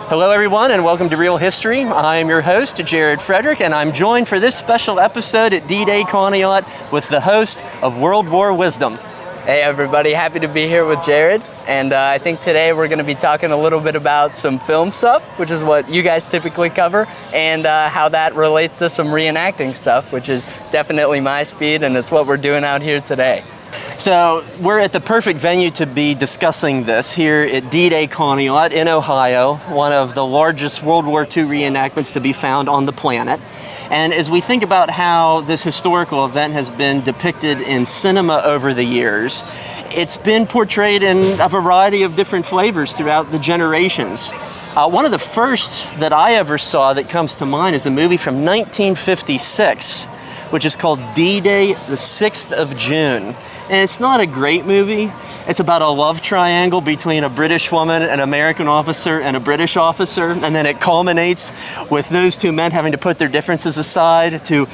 Hello everyone and welcome to Real History. I am your host, Jared Frederick, and I'm joined for this special episode at D-Day Conneaut with the host of World War Wisdom. Hey everybody, happy to be here with Jared, and I think today we're going to be talking a little bit about some film stuff, which is what you guys typically cover, and how that relates to some reenacting stuff, which is definitely my speed, and it's what we're doing out here today. So we're at the perfect venue to be discussing this here at D-Day Conneaut in Ohio, one of the largest World War II reenactments to be found on the planet. And as we think about how this historical event has been depicted in cinema over the years, it's been portrayed in a variety of different flavors throughout the generations. One of the first that I ever saw that comes to mind is a movie from 1956, which is called D-Day, the 6th of June. And it's not a great movie. It's about a love triangle between a British woman, an American officer, and a British officer. And then it culminates with those two men having to put their differences aside to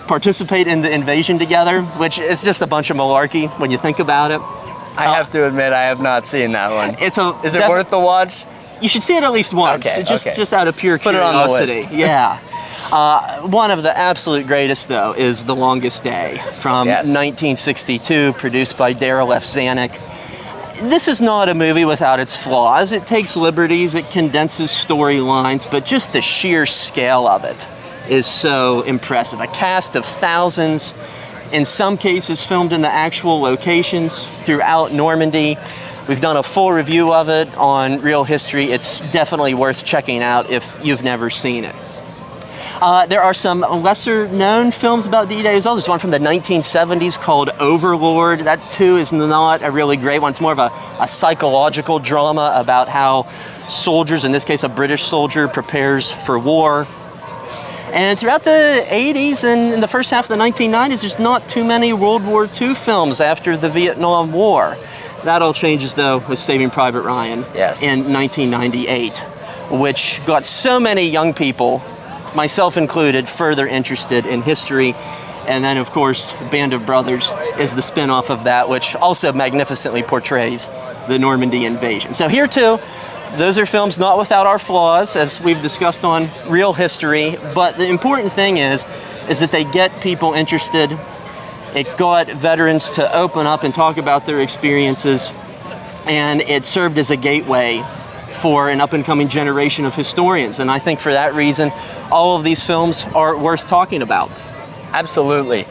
participate in the invasion together, which is just a bunch of malarkey when you think about it. I have to admit, I have not seen that one. Is it worth the watch? You should see it at least once, just out of pure curiosity. Put it on the list. Yeah. One of the absolute greatest, though, is The Longest Day from 1962, produced by Darryl F. Zanuck. This is not a movie without its flaws. It takes liberties, it condenses storylines, but just the sheer scale of it is so impressive. A cast of thousands, in some cases filmed in the actual locations throughout Normandy. We've done a full review of it on Real History. It's definitely worth checking out if you've never seen it. There are some lesser-known films about D-Day as well. There's one from the 1970s called Overlord. That, too, is not a really great one. It's more of a psychological drama about how soldiers, in this case a British soldier, prepares for war. And throughout the 80s and in the first half of the 1990s, there's not too many World War II films after the Vietnam War. That all changes, though, with Saving Private Ryan in 1998, which got so many young people, myself included, further interested in history. And then, of course, Band of Brothers is the spin-off of that, which also magnificently portrays the Normandy invasion. So here, too, those are films not without our flaws, as we've discussed on Real History. But the important thing is that they get people interested. It got veterans to open up and talk about their experiences, and it served as a gateway for an up-and-coming generation of historians. And I think for that reason, all of these films are worth talking about. Absolutely.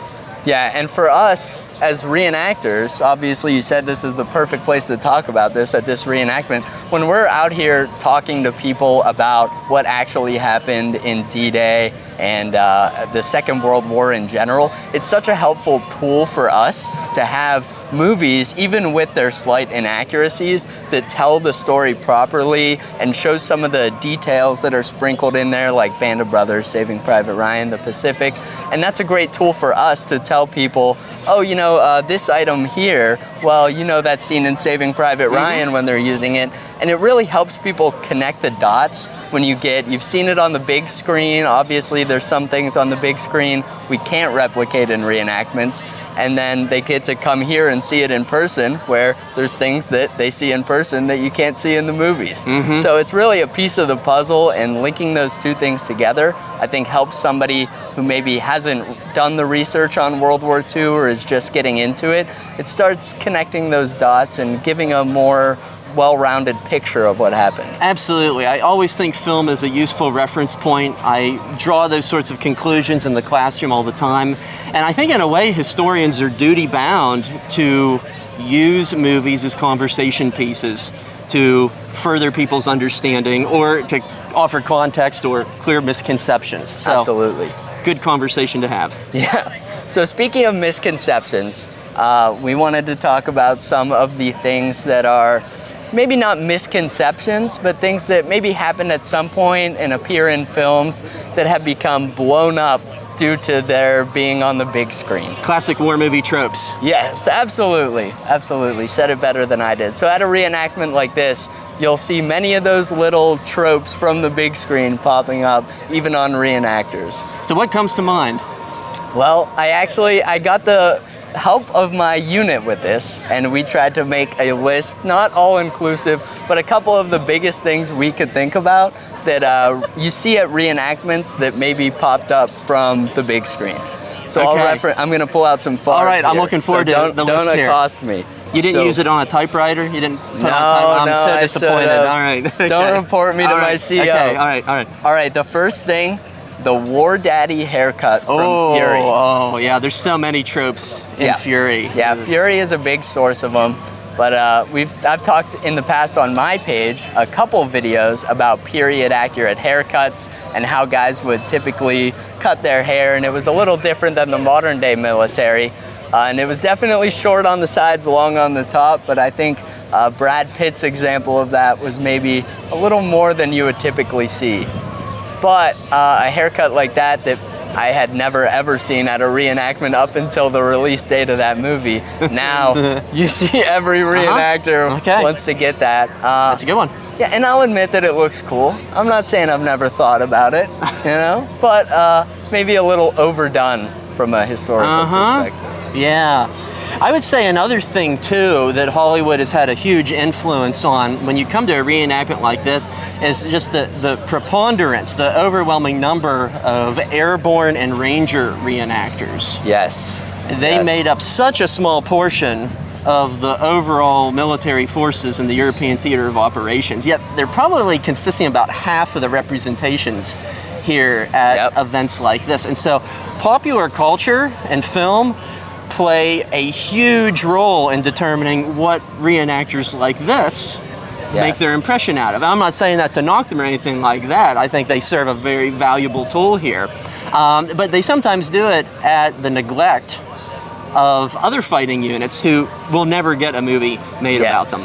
Yeah, and for us as reenactors, obviously you said this is the perfect place to talk about this at this reenactment. When we're out here talking to people about what actually happened in D-Day and the Second World War in general, it's such a helpful tool for us to have movies, even with their slight inaccuracies, that tell the story properly and show some of the details that are sprinkled in there, like Band of Brothers, Saving Private Ryan, The Pacific. And that's a great tool for us to tell people, oh, you know, this item here, well, you know that scene in Saving Private Ryan when they're using it. And it really helps people connect the dots when you've seen it on the big screen. Obviously, there's some things on the big screen we can't replicate in reenactments. And then they get to come here and see it in person, where there's things that they see in person that you can't see in the movies. So it's really a piece of the puzzle, and linking those two things together, I think, helps somebody who maybe hasn't done the research on World War II or is just getting into it. It starts connecting those dots and giving a more well-rounded picture of what happened. Absolutely. I always think film is a useful reference point. I draw those sorts of conclusions in the classroom all the time. And I think in a way historians are duty-bound to use movies as conversation pieces to further people's understanding or to offer context or clear misconceptions. So, absolutely. Good conversation to have. Yeah. So speaking of misconceptions, we wanted to talk about some of the things that are maybe not misconceptions, but things that maybe happened at some point and appear in films that have become blown up due to their being on the big screen. Classic war movie tropes. Yes, absolutely. Absolutely. Said it better than I did. So at a reenactment like this, you'll see many of those little tropes from the big screen popping up, even on reenactors. So what comes to mind? Well, I got the help of my unit with this, and we tried to make a list, not all inclusive, but a couple of the biggest things we could think about that you see at reenactments that maybe popped up from the big screen. So Okay. I'm gonna pull out some photos. All right, I'm looking forward to the list Don't here. accost me. You didn't use it on a typewriter? You didn't put it on I'm so disappointed. All right. Okay. Don't report me to my CEO. Okay, all right. All right, the first thing, the War Daddy haircut from Fury. Oh, yeah, there's so many tropes in Fury. Yeah, Fury is a big source of them. But I've talked in the past on my page a couple videos about period accurate haircuts and how guys would typically cut their hair, and it was a little different than the modern day military. And it was definitely short on the sides, long on the top, but I think Brad Pitt's example of that was maybe a little more than you would typically see. But a haircut like that I had never ever seen at a reenactment up until the release date of that movie. Now you see every reenactor wants to get that. That's a good one. Yeah, and I'll admit that it looks cool. I'm not saying I've never thought about it, you know, but maybe a little overdone from a historical perspective. Yeah. I would say another thing too that Hollywood has had a huge influence on when you come to a reenactment like this is just the preponderance, the overwhelming number of airborne and ranger reenactors. Yes. They made up such a small portion of the overall military forces in the European theater of operations, yet they're probably consisting of about half of the representations here at events like this. And so popular culture and film play a huge role in determining what reenactors like this make their impression out of. I'm not saying that to knock them or anything like that. I think they serve a very valuable tool here. But they sometimes do it at the neglect of other fighting units who will never get a movie made about them.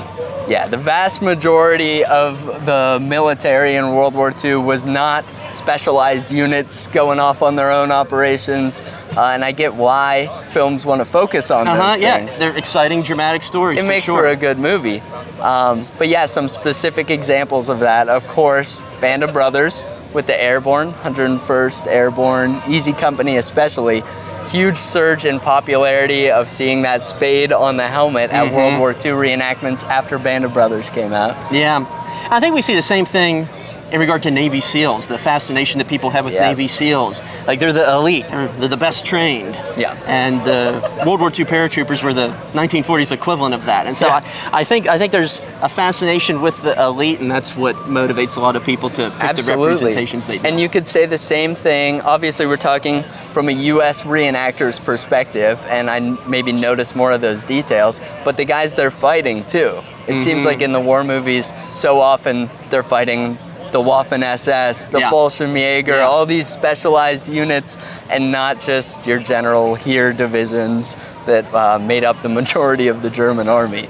Yeah, the vast majority of the military in World War II was not specialized units going off on their own operations, and I get why films want to focus on those things. They're exciting, dramatic stories. It makes for a good movie. But yeah, some specific examples of that. Of course, Band of Brothers with the Airborne, 101st Airborne, Easy Company especially. Huge surge in popularity of seeing that spade on the helmet at World War II reenactments after Band of Brothers came out. Yeah, I think we see the same thing in regard to Navy SEALs, the fascination that people have with Navy SEAls. Like they're the elite, they're the best trained. Yeah. And the World War II paratroopers were the 1940s equivalent of that. And so I think there's a fascination with the elite, and that's what motivates a lot of people to pick the representations they do. And you could say the same thing. Obviously, we're talking from a U.S. reenactor's perspective, and I maybe notice more of those details, but the guys they're fighting too. It seems like in the war movies, so often they're fighting the Waffen-SS, the Fallschirmjäger, all these specialized units, and not just your general Heer divisions that made up the majority of the German army.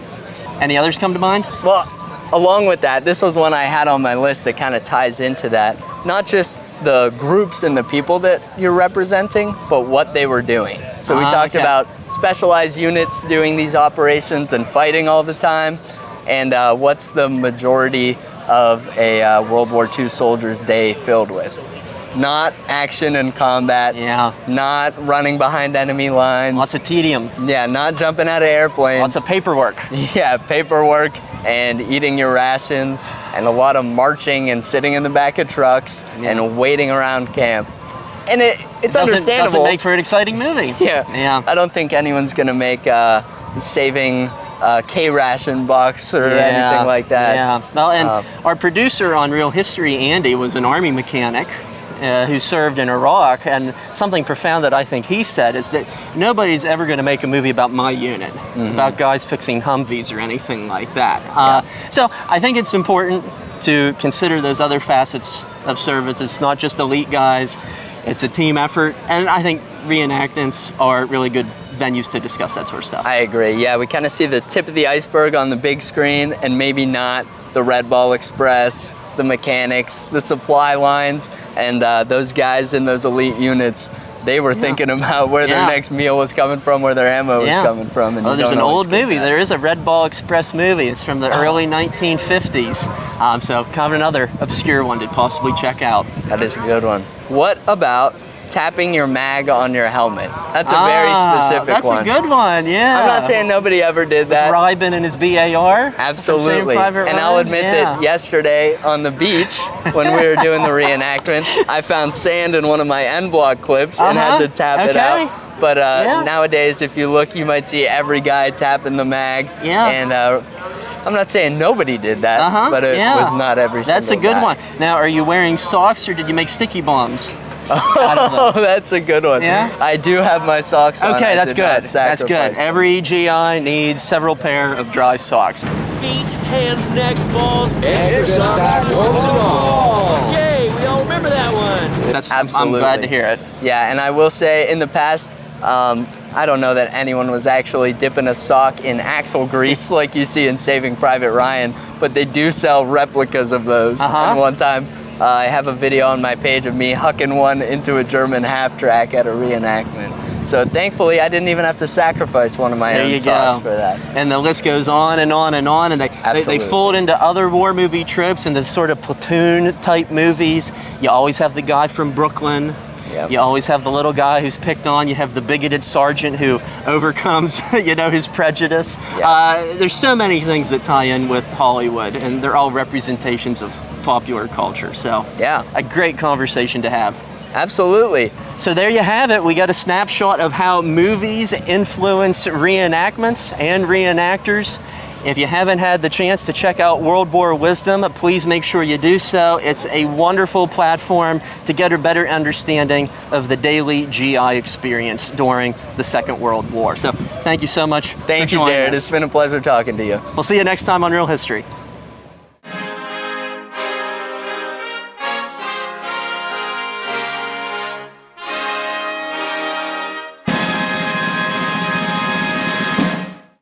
Any others come to mind? Well, along with that, this was one I had on my list that kind of ties into that. Not just the groups and the people that you're representing, but what they were doing. So we talked about specialized units doing these operations and fighting all the time, and what's the majority of a World War II soldier's day filled with? Not action and combat, not running behind enemy lines. Lots of tedium. Yeah, not jumping out of airplanes. Lots of paperwork. Yeah, paperwork and eating your rations, and a lot of marching and sitting in the back of trucks and waiting around camp. And it's understandable. Doesn't make for an exciting movie. Yeah. I don't think anyone's gonna make saving K-ration box or anything like that. Yeah. Well, and our producer on Real History, Andy, was an Army mechanic who served in Iraq, and something profound that I think he said is that nobody's ever going to make a movie about my unit, about guys fixing Humvees or anything like that. So I think it's important to consider those other facets of service. It's not just elite guys, it's a team effort, and I think reenactments are really good venues to discuss that sort of stuff. I agree. Yeah, we kind of see the tip of the iceberg on the big screen, and maybe not the Red Ball Express, the mechanics, the supply lines, and those guys in those elite units. They were thinking about where their next meal was coming from, where their ammo was coming from. And there's an old movie. There is a Red Ball Express movie. It's from the early 1950s. So kind of another obscure one to possibly check out. That is a good one. What about tapping your mag on your helmet. That's a very specific that's one. That's a good one, yeah. I'm not saying nobody ever did that. Ryben and his BAR? Absolutely. And I'll admit that yesterday on the beach, when we were doing the reenactment, I found sand in one of my end block clips and had to tap it out. But nowadays, if you look, you might see every guy tapping the mag. Yeah. And I'm not saying nobody did that, but it was not every single That's a good guy. one. Now, are you wearing socks or did you make sticky bombs? Oh, that's a good one. Yeah? I do have my socks on. Okay, that's good. That's good. Them. Every GI needs several pair of dry socks. Feet, hands, neck, balls, extra socks, clothes and all. Okay, we all remember that one. That's Absolutely. I'm glad to hear it. Yeah, and I will say in the past, I don't know that anyone was actually dipping a sock in axle grease like you see in Saving Private Ryan, but they do sell replicas of those. And one time, I have a video on my page of me hucking one into a German half-track at a reenactment. So thankfully, I didn't even have to sacrifice one of my own socks for that. And the list goes on and on and on, and they fold into other war movie tropes and the sort of platoon-type movies. You always have the guy from Brooklyn. Yep. You always have the little guy who's picked on. You have the bigoted sergeant who overcomes, his prejudice. Yes. There's so many things that tie in with Hollywood, and they're all representations of popular culture. So, a great conversation to have. Absolutely. So there you have it. We got a snapshot of how movies influence reenactments and reenactors. If you haven't had the chance to check out World War Wisdom, please make sure you do so. It's a wonderful platform to get a better understanding of the daily GI experience during the Second World War. So thank you so much. Thank you, Jared. It's been a pleasure talking to you. We'll see you next time on Real History.